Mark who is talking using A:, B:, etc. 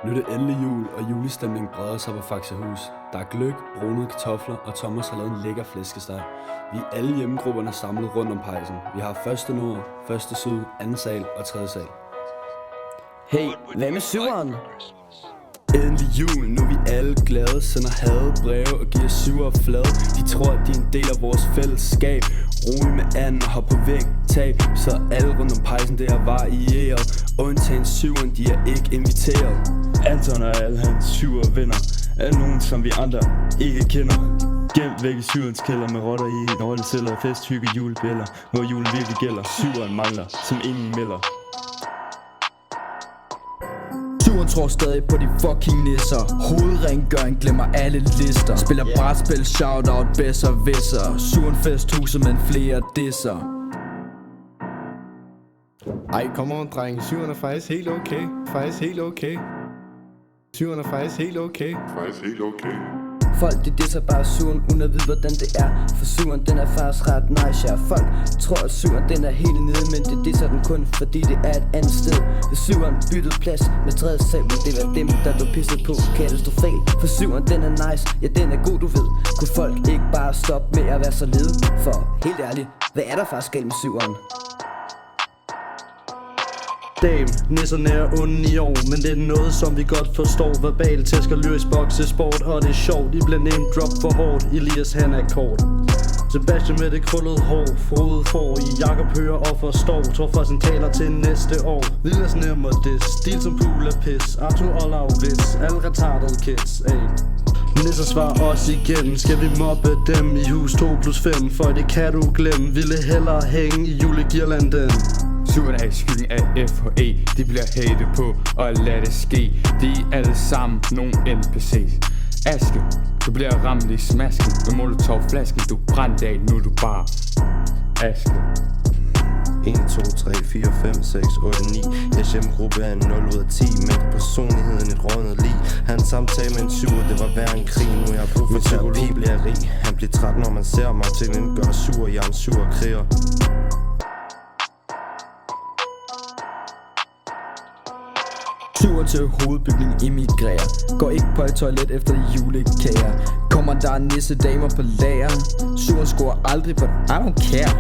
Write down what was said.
A: Nu er det endelig jul, og julestemningen breder sig på Faxahus. Der er gløgg, brunede kartofler, og Thomas har lavet en lækker flæskesteg. Vi er alle hjemmegrupperne samlet rundt om pejsen. Vi har første nord, første syd, anden sal og tredje sal.
B: Hey, hvad med syveren?
A: Endelig jul, nu er vi alle glade, sender hadebreve og giver syver flade. De tror, at de er en del af vores fællesskab. Rolig med anden og hop på vægttab. Så alle rundt om pejsen, det er varieret. Undtagen syveren, de er ikke inviteret.
C: Anton og alle hans syver venner er nogen, som vi andre ikke kender. Gemt væk i syverens kælder med rotter i rotteceller, festhygge, julebjæller, hvor julen virkelig gælder. Syveren mangler, som ingen melder.
B: Syveren tror stadig på de fucking nisser. Hovedrengøring glemmer alle lister. Spiller brætspil, shoutout, bedser, visser. Syveren festhuset, men flere disser.
D: Ej, kom on, dreng. Syveren er faktisk helt okay. Syveren er faktisk helt okay.
E: Folk de disser bare syveren uden at vide hvordan det er. For syveren den er faktisk ret nice, ja. Folk tror at syveren den er helt nede, men det disser den kun fordi det er et andet sted. Hvis syveren byttede plads med tredje sal, men det var dem der blev pisset på katastrofalt. For syveren den er nice, ja den er god du ved. Kunne folk ikke bare stoppe med at være så lede? For helt ærligt, hvad er der faktisk galt med syveren?
F: Dame, nisserne er onde i år, men det er noget som vi godt forstår. Verbal tæsker, lyrisk boksesport, og det er sjovt. De bliver name drop for hårdt, Elias han er kort. Sebastian med det krøllede hår, Frode får i jakkepører og forstår. Tror først han taler til næste år. Vilas nemmer det, stil som pool af pis. Arthur og Laurits, alle retarded kids, ay. Nisser svarer os igen, skal vi mobbe dem i hus 2+5? For det kan du glemme, ville hellere hænge i julegirlanden.
G: Syveren er i skylden af FHE. De bliver hatet på og lad det ske. De er alle sammen nogle NPC's. Aske, du bliver ramt i smasken. Med molotov-flasken, du brændte af, nu er du bare Aske.
H: 1, 2, 3, 4, 5, 6, 8, 9. Jeres hjemmegruppe er en 0 ud af 10. Men personligheden et rådnet lig. Han samtale med en syver, det var værre en krig. Nu er jeg brug for terapi, bliver rig. Han bliver træt, når man ser mig. Tingene gør sur, jeg er en sur kriger.
B: Syveren til hovedbygning immigrerer. Går ikke på et toilet efter julekager. Kommer der nisse damer på lager. Syveren scorer aldrig, but I don't care.